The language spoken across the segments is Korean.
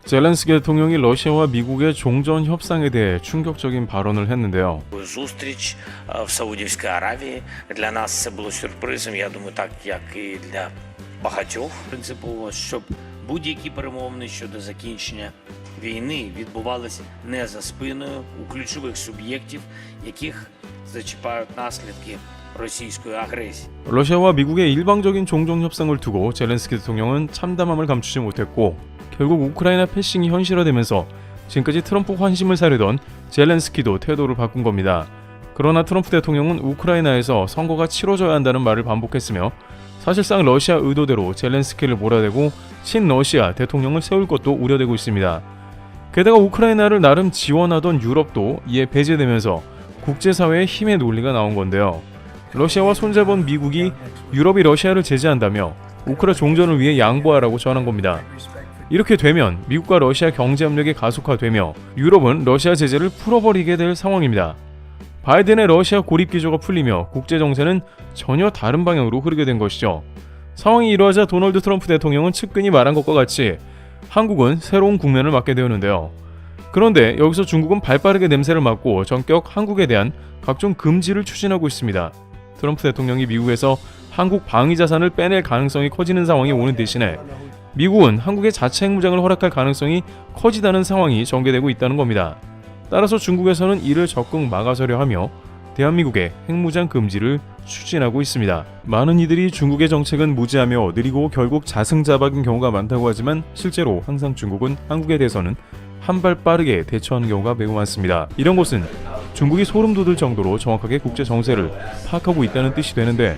젤렌스키 대통령이 러시아와 미국의 종전 협상에 대해 충격적인 발언을 했는데요. Зустріч в Саудівській Аравії для нас це було сюрпризом. Я думаю, так як і для багатьох. Принципово, щоб будь-які перемовини щодо закінчення війни відбувалися не за спиною у ключових суб'єктів, яких зачіпають наслідки російської агресії. 러시아와 미국의 일방적인 종전 협상을 두고 젤렌스키 대통령은 참담함을 감추지 못했고 결국 우크라이나 패싱이 현실화되면서 지금까지 트럼프 환심을 사려던 젤렌스키도 태도를 바꾼 겁니다. 그러나 트럼프 대통령은 우크라이나에서 선거가 치러져야 한다는 말을 반복했으며 사실상 러시아 의도대로 젤렌스키를 몰아내고 친러시아 대통령을 세울 것도 우려되고 있습니다. 게다가 우크라이나를 나름 지원하던 유럽도 이에 배제되면서 국제사회의 힘의 논리가 나온 건데요. 러시아와 손잡은 미국이 유럽이 러시아를 제재한다며 우크라 종전을 위해 양보하라고 전한 겁니다. 이렇게 되면 미국과 러시아 경제협력이 가속화되며 유럽은 러시아 제재를 풀어버리게 될 상황입니다. 바이든의 러시아 고립 기조가 풀리며 국제정세는 전혀 다른 방향으로 흐르게 된 것이죠. 상황이 이러하자 도널드 트럼프 대통령은 측근이 말한 것과 같이 한국은 새로운 국면을 맞게 되었는데요. 그런데 여기서 중국은 발빠르게 냄새를 맡고 전격 한국에 대한 각종 금지를 추진하고 있습니다. 트럼프 대통령이 미국에서 한국 방위 자산을 빼낼 가능성이 커지는 상황이 오는 대신에 미국은 한국의 자체 핵무장을 허락할 가능성이 커지다는 상황이 전개되고 있다는 겁니다. 따라서 중국에서는 이를 적극 막아서려 하며 대한민국의 핵무장 금지를 추진하고 있습니다. 많은 이들이 중국의 정책은 무지하며 느리고 결국 자승자박인 경우가 많다고 하지만 실제로 항상 중국은 한국에 대해서는 한 발 빠르게 대처하는 경우가 매우 많습니다. 이런 것은 중국이 소름 돋을 정도로 정확하게 국제 정세를 파악하고 있다는 뜻이 되는데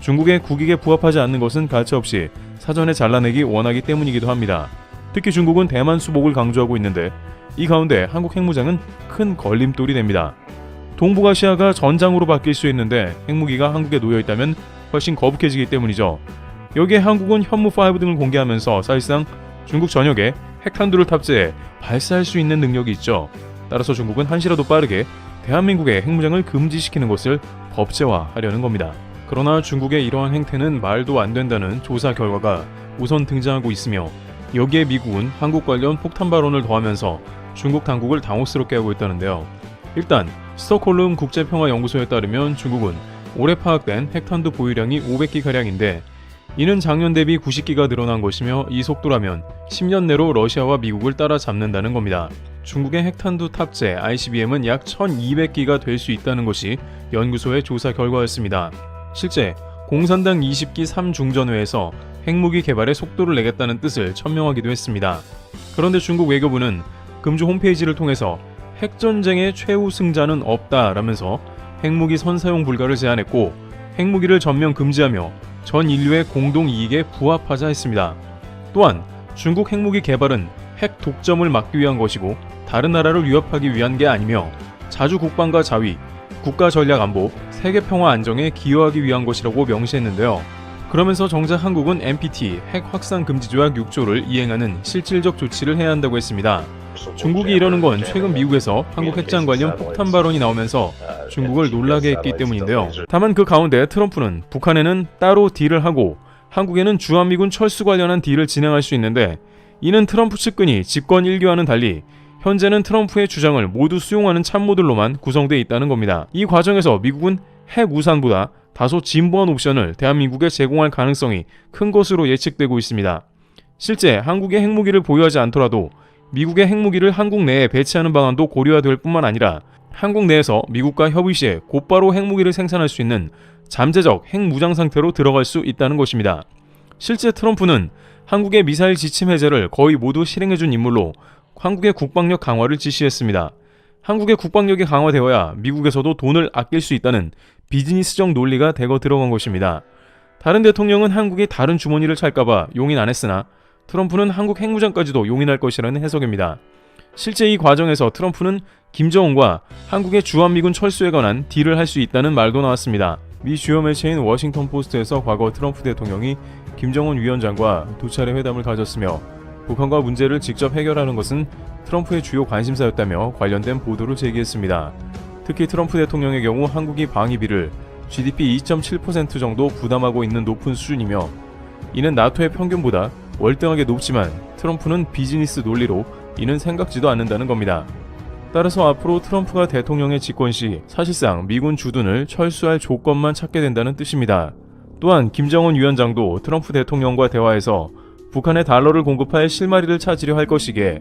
중국의 국익에 부합하지 않는 것은 가차없이 사전에 잘라내기 원하기 때문이기도 합니다. 특히 중국은 대만 수복을 강조하고 있는데 이 가운데 한국 핵무장은 큰 걸림돌이 됩니다. 동북아시아가 전장으로 바뀔 수 있는데 핵무기가 한국에 놓여있다면 훨씬 거북해지기 때문이죠. 여기에 한국은 현무5 등을 공개하면서 사실상 중국 전역에 핵탄두를 탑재해 발사할 수 있는 능력이 있죠. 따라서 중국은 한시라도 빠르게 대한민국의 핵무장을 금지시키는 것을 법제화하려는 겁니다. 그러나 중국의 이러한 행태는 말도 안 된다는 조사 결과가 우선 등장하고 있으며 여기에 미국은 한국 관련 폭탄 발언을 더하면서 중국 당국을 당혹스럽게 하고 있다는데요. 일단 스톡홀름 국제평화연구소에 따르면 중국은 올해 파악된 핵탄두 보유량이 500기가량인데 이는 작년 대비 90기가 늘어난 것이며 이 속도라면 10년 내로 러시아와 미국을 따라잡는다는 겁니다. 중국의 핵탄두 탑재 ICBM은 약 1200기가 될 수 있다는 것이 연구소의 조사 결과였습니다. 실제 공산당 20기 3중전회에서 핵무기 개발에 속도를 내겠다는 뜻을 천명하기도 했습니다. 그런데 중국 외교부는 금주 홈페이지를 통해서 핵전쟁의 최후 승자는 없다라면서 핵무기 선사용 불가를 제안했고 핵무기를 전면 금지하며 전 인류의 공동 이익에 부합하자 했습니다. 또한 중국 핵무기 개발은 핵 독점을 막기 위한 것이고 다른 나라를 위협하기 위한 게 아니며 자주 국방과 자위, 국가 전략 안보, 세계 평화 안정에 기여하기 위한 것이라고 명시했는데요. 그러면서 정작 한국은 NPT 핵 확산 금지 조약 6조를 이행하는 실질적 조치를 해야 한다고 했습니다. 중국이 이러는 건 최근 미국에서 한국 핵장 관련 폭탄 발언이 나오면서 중국을 놀라게 했기 때문인데요. 다만 그 가운데 트럼프는 북한에는 따로 딜을 하고 한국에는 주한미군 철수 관련한 딜을 진행할 수 있는데 이는 트럼프 측근이 집권 1기와는 달리 현재는 트럼프의 주장을 모두 수용하는 참모들로만 구성되어 있다는 겁니다. 이 과정에서 미국은 핵 우산보다 다소 진보한 옵션을 대한민국에 제공할 가능성이 큰 것으로 예측되고 있습니다. 실제 한국의 핵무기를 보유하지 않더라도 미국의 핵무기를 한국 내에 배치하는 방안도 고려될 뿐만 아니라 한국 내에서 미국과 협의 시에 곧바로 핵무기를 생산할 수 있는 잠재적 핵무장 상태로 들어갈 수 있다는 것입니다. 실제 트럼프는 한국의 미사일 지침 해제를 거의 모두 실행해준 인물로 한국의 국방력 강화를 지시했습니다. 한국의 국방력이 강화되어야 미국에서도 돈을 아낄 수 있다는 비즈니스적 논리가 대거 들어간 것입니다. 다른 대통령은 한국이 다른 주머니를 찰까봐 용인 안 했으나 트럼프는 한국 핵무장까지도 용인할 것이라는 해석입니다. 실제 이 과정에서 트럼프는 김정은과 한국의 주한미군 철수에 관한 딜을 할 수 있다는 말도 나왔습니다. 미 주요 매체인 워싱턴 포스트에서 과거 트럼프 대통령이 김정은 위원장과 2차례 회담을 가졌으며 북한과 문제를 직접 해결하는 것은 트럼프의 주요 관심사였다며 관련된 보도를 제기했습니다. 특히 트럼프 대통령의 경우 한국이 방위비를 GDP 2.7% 정도 부담하고 있는 높은 수준이며 이는 나토의 평균보다 월등하게 높지만 트럼프는 비즈니스 논리로 이는 생각지도 않는다는 겁니다. 따라서 앞으로 트럼프가 대통령의 집권 시 사실상 미군 주둔을 철수할 조건만 찾게 된다는 뜻입니다. 또한 김정은 위원장도 트럼프 대통령과 대화에서 북한에 달러를 공급할 실마리를 찾으려 할 것이기에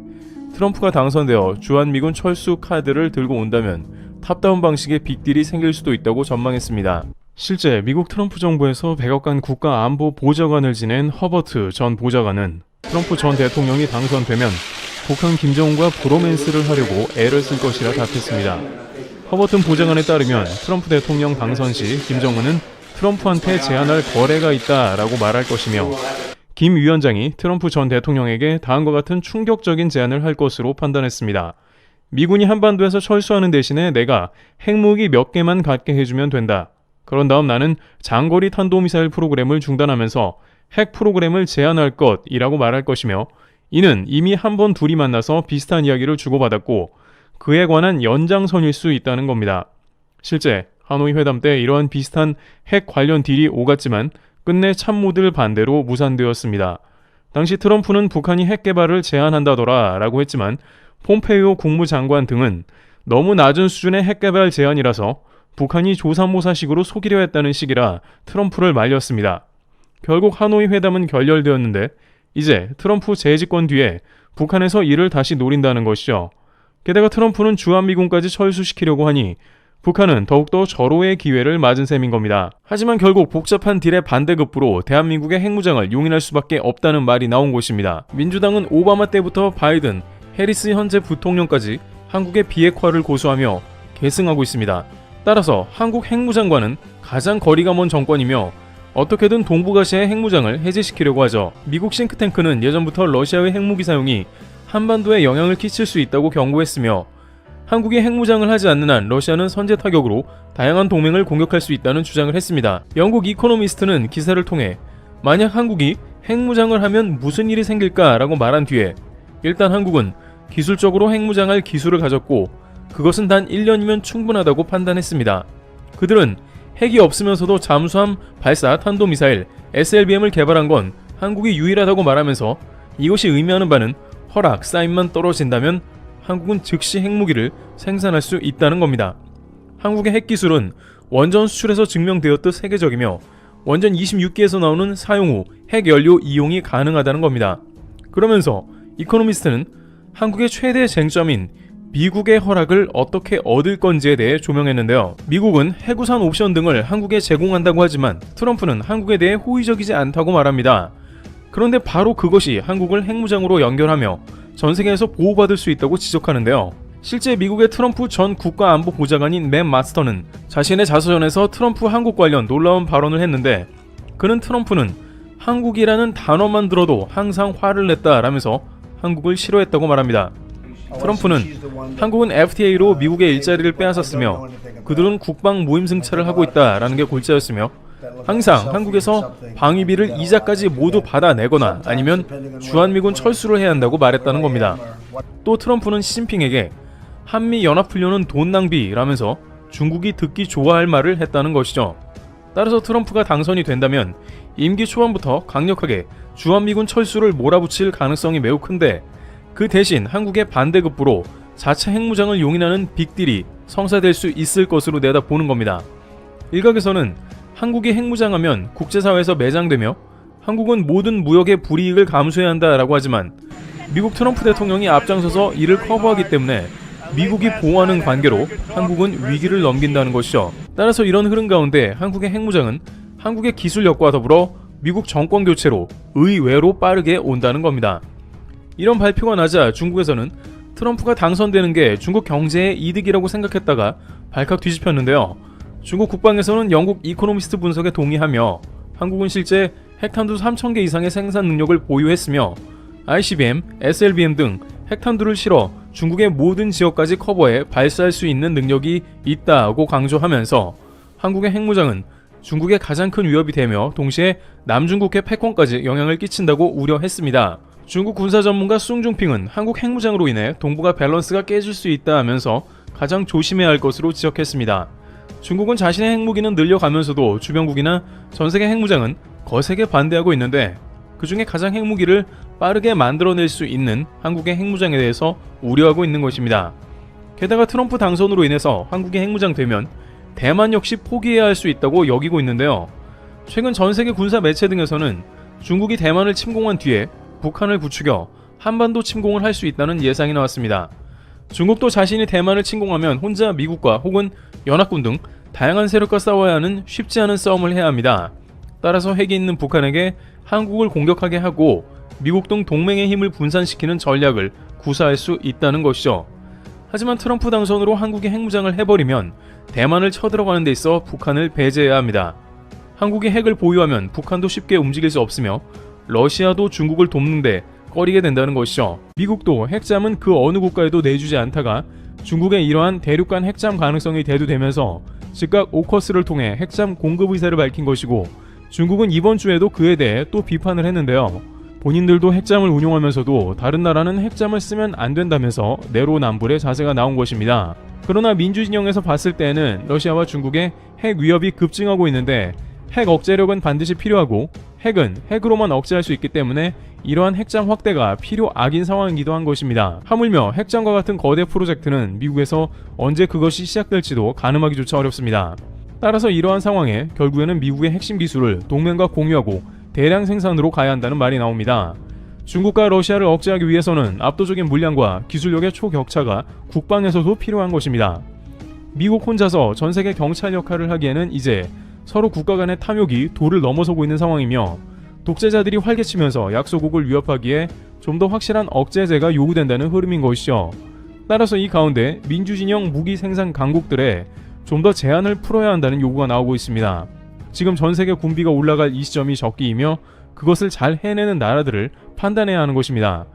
트럼프가 당선되어 주한미군 철수 카드를 들고 온다면 탑다운 방식의 빅딜이 생길 수도 있다고 전망했습니다. 실제 미국 트럼프 정부에서 백악관 국가안보보좌관을 지낸 허버트 전 보좌관은 트럼프 전 대통령이 당선되면 북한 김정은과 브로맨스를 하려고 애를 쓸 것이라 답했습니다. 허버튼 보좌관에 따르면 트럼프 대통령 당선 시 김정은은 트럼프한테 제안할 거래가 있다라고 말할 것이며 김 위원장이 트럼프 전 대통령에게 다음과 같은 충격적인 제안을 할 것으로 판단했습니다. 미군이 한반도에서 철수하는 대신에 내가 핵무기 몇 개만 갖게 해주면 된다. 그런 다음 나는 장거리 탄도미사일 프로그램을 중단하면서 핵 프로그램을 제한할 것이라고 말할 것이며 이는 이미 한 번 둘이 만나서 비슷한 이야기를 주고받았고 그에 관한 연장선일 수 있다는 겁니다. 실제 하노이 회담 때 이러한 비슷한 핵 관련 딜이 오갔지만 끝내 참모들 반대로 무산되었습니다. 당시 트럼프는 북한이 핵 개발을 제한한다더라 라고 했지만 폼페이오 국무장관 등은 너무 낮은 수준의 핵 개발 제한이라서 북한이 조삼모사식으로 속이려 했다는 식이라 트럼프를 말렸습니다. 결국 하노이 회담은 결렬되었는데 이제 트럼프 재집권 뒤에 북한에서 이를 다시 노린다는 것이죠. 게다가 트럼프는 주한미군까지 철수시키려고 하니 북한은 더욱더 절호의 기회를 맞은 셈인 겁니다. 하지만 결국 복잡한 딜의 반대급부로 대한민국의 핵무장을 용인할 수밖에 없다는 말이 나온 것입니다. 민주당은 오바마 때부터 바이든, 해리스 현재 부통령까지 한국의 비핵화를 고수하며 계승하고 있습니다. 따라서 한국 핵무장과는 가장 거리가 먼 정권이며 어떻게든 동북아시아의 핵무장을 해제시키려고 하죠. 미국 싱크탱크는 예전부터 러시아의 핵무기 사용이 한반도에 영향을 끼칠 수 있다고 경고했으며 한국이 핵무장을 하지 않는 한 러시아는 선제 타격으로 다양한 동맹을 공격할 수 있다는 주장을 했습니다. 영국 이코노미스트는 기사를 통해 만약 한국이 핵무장을 하면 무슨 일이 생길까라고 말한 뒤에 일단 한국은 기술적으로 핵무장할 기술을 가졌고 그것은 단 1년이면 충분하다고 판단했습니다. 그들은 핵이 없으면서도 잠수함 발사 탄도미사일 SLBM을 개발한 건 한국이 유일하다고 말하면서 이것이 의미하는 바는 허락, 사인만 떨어진다면 한국은 즉시 핵무기를 생산할 수 있다는 겁니다. 한국의 핵기술은 원전 수출에서 증명되었듯 세계적이며 원전 26기에서 나오는 사용 후 핵연료 이용이 가능하다는 겁니다. 그러면서 이코노미스트는 한국의 최대 쟁점인 미국의 허락을 어떻게 얻을 건지에 대해 조명했는데요. 미국은 핵우산 옵션 등을 한국에 제공한다고 하지만 트럼프는 한국에 대해 호의적이지 않다고 말합니다. 그런데 바로 그것이 한국을 핵무장으로 연결하며 전 세계에서 보호받을 수 있다고 지적하는데요. 실제 미국의 트럼프 전 국가안보보좌관인 맷 마스터는 자신의 자서전에서 트럼프 한국 관련 놀라운 발언을 했는데 그는 트럼프는 한국이라는 단어만 들어도 항상 화를 냈다라면서 한국을 싫어했다고 말합니다. 트럼프는 한국은 FTA로 미국의 일자리를 빼앗았으며 그들은 국방 무임 승차를 하고 있다라는 게 골자였으며 항상 한국에서 방위비를 이자까지 모두 받아내거나 아니면 주한미군 철수를 해야 한다고 말했다는 겁니다. 또 트럼프는 시진핑에게 한미연합훈련은 돈 낭비라면서 중국이 듣기 좋아할 말을 했다는 것이죠. 따라서 트럼프가 당선이 된다면 임기 초반부터 강력하게 주한미군 철수를 몰아붙일 가능성이 매우 큰데 그 대신 한국의 반대급부로 자체 핵무장을 용인하는 빅딜이 성사될 수 있을 것으로 내다보는 겁니다. 일각에서는 한국이 핵무장하면 국제사회에서 매장되며 한국은 모든 무역의 불이익을 감수해야 한다라고 하지만 미국 트럼프 대통령이 앞장서서 이를 커버하기 때문에 미국이 보호하는 관계로 한국은 위기를 넘긴다는 것이죠. 따라서 이런 흐름 가운데 한국의 핵무장은 한국의 기술력과 더불어 미국 정권 교체로 의외로 빠르게 온다는 겁니다. 이런 발표가 나자 중국에서는 트럼프가 당선되는 게 중국 경제의 이득이라고 생각했다가 발칵 뒤집혔는데요. 중국 국방에서는 영국 이코노미스트 분석에 동의하며 한국은 실제 핵탄두 3,000개 이상의 생산 능력을 보유했으며 ICBM, SLBM 등 핵탄두를 실어 중국의 모든 지역까지 커버해 발사할 수 있는 능력이 있다고 강조하면서 한국의 핵무장은 중국의 가장 큰 위협이 되며 동시에 남중국해 패권까지 영향을 끼친다고 우려했습니다. 중국 군사 전문가 숭중핑은 한국 핵무장으로 인해 동북아 밸런스가 깨질 수 있다 하면서 가장 조심해야 할 것으로 지적했습니다. 중국은 자신의 핵무기는 늘려가면서도 주변국이나 전세계 핵무장은 거세게 반대하고 있는데 그중에 가장 핵무기를 빠르게 만들어낼 수 있는 한국의 핵무장에 대해서 우려하고 있는 것입니다. 게다가 트럼프 당선으로 인해서 한국의 핵무장 되면 대만 역시 포기해야 할 수 있다고 여기고 있는데요. 최근 전세계 군사 매체 등에서는 중국이 대만을 침공한 뒤에 북한을 부추겨 한반도 침공을 할 수 있다는 예상이 나왔습니다. 중국도 자신이 대만을 침공하면 혼자 미국과 혹은 연합군 등 다양한 세력과 싸워야 하는 쉽지 않은 싸움을 해야 합니다. 따라서 핵이 있는 북한에게 한국을 공격하게 하고 미국 등 동맹의 힘을 분산시키는 전략을 구사할 수 있다는 것이죠. 하지만 트럼프 당선으로 한국이 핵무장을 해버리면 대만을 쳐들어가는 데 있어 북한을 배제해야 합니다. 한국이 핵을 보유하면 북한도 쉽게 움직일 수 없으며 러시아도 중국을 돕는데 꺼리게 된다는 것이죠. 미국도 핵잠은 그 어느 국가에도 내주지 않다가 중국의 이러한 대륙간 핵잠 가능성이 대두되면서 즉각 오커스를 통해 핵잠 공급 의사를 밝힌 것이고, 중국은 이번 주에도 그에 대해 또 비판을 했는데요. 본인들도 핵잠을 운용하면서도 다른 나라는 핵잠을 쓰면 안 된다면서 내로남불의 자세가 나온 것입니다. 그러나 민주진영에서 봤을 때에는 러시아와 중국의 핵 위협이 급증하고 있는데 핵 억제력은 반드시 필요하고 핵은 핵으로만 억제할 수 있기 때문에 이러한 핵잠 확대가 필요악인 상황이기도 한 것입니다. 하물며 핵잠과 같은 거대 프로젝트는 미국에서 언제 그것이 시작될지도 가늠하기조차 어렵습니다. 따라서 이러한 상황에 결국에는 미국의 핵심 기술을 동맹과 공유하고 대량 생산으로 가야 한다는 말이 나옵니다. 중국과 러시아를 억제하기 위해서는 압도적인 물량과 기술력의 초격차가 국방에서도 필요한 것입니다. 미국 혼자서 전세계 경찰 역할을 하기에는 이제 서로 국가 간의 탐욕이 도를 넘어서고 있는 상황이며, 독재자들이 활개치면서 약소국을 위협하기에 좀 더 확실한 억제제가 요구된다는 흐름인 것이죠. 따라서 이 가운데 민주진영 무기 생산 강국들에 좀 더 제한을 풀어야 한다는 요구가 나오고 있습니다. 지금 전세계 군비가 올라갈 이 시점이 적기이며 그것을 잘 해내는 나라들을 판단해야 하는 것입니다.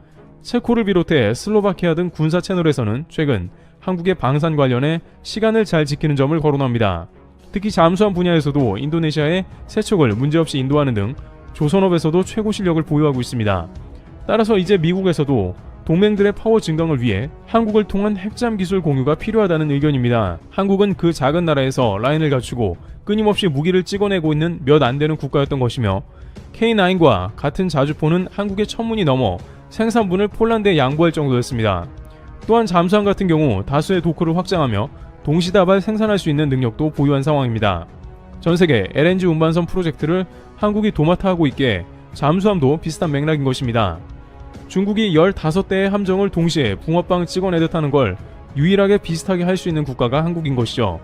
체코를 비롯해 슬로바키아 등 군사 채널에서는 최근 한국의 방산 관련해 시간을 잘 지키는 점을 거론합니다. 특히 잠수함 분야에서도 인도네시아의 세척을 문제없이 인도하는 등 조선업에서도 최고 실력을 보유하고 있습니다. 따라서 이제 미국에서도 동맹들의 파워 증강을 위해 한국을 통한 핵잠 기술 공유가 필요하다는 의견입니다. 한국은 그 작은 나라에서 라인을 갖추고 끊임없이 무기를 찍어내고 있는 몇 안 되는 국가였던 것이며, K9과 같은 자주포는 한국의 천문이 넘어 생산분을 폴란드에 양보할 정도였습니다. 또한 잠수함 같은 경우 다수의 도크를 확장하며 동시다발 생산할 수 있는 능력도 보유한 상황입니다. 전세계 LNG 운반선 프로젝트를 한국이 도맡아 하고 있기에 잠수함도 비슷한 맥락인 것입니다. 중국이 15대의 함정을 동시에 붕어빵 찍어내듯 하는 걸 유일하게 비슷하게 할 수 있는 국가가 한국인 것이죠.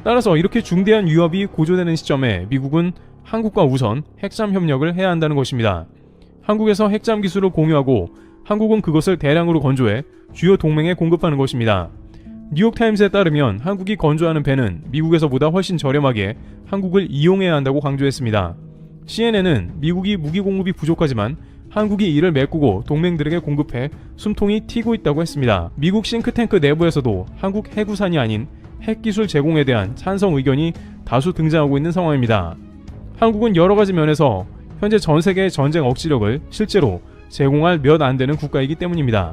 따라서 이렇게 중대한 위협이 고조되는 시점에 미국은 한국과 우선 핵잠 협력을 해야 한다는 것입니다. 한국에서 핵잠 기술을 공유하고 한국은 그것을 대량으로 건조해 주요 동맹에 공급하는 것입니다. 뉴욕타임스에 따르면 한국이 건조하는 배는 미국에서보다 훨씬 저렴하게 한국을 이용해야 한다고 강조했습니다. CNN은 미국이 무기 공급이 부족하지만 한국이 이를 메꾸고 동맹들에게 공급해 숨통이 튀고 있다고 했습니다. 미국 싱크탱크 내부에서도 한국 해구산이 아닌 핵기술 제공에 대한 찬성 의견이 다수 등장하고 있는 상황입니다. 한국은 여러 가지 면에서 현재 전 세계의 전쟁 억지력을 실제로 제공할 몇 안 되는 국가이기 때문입니다.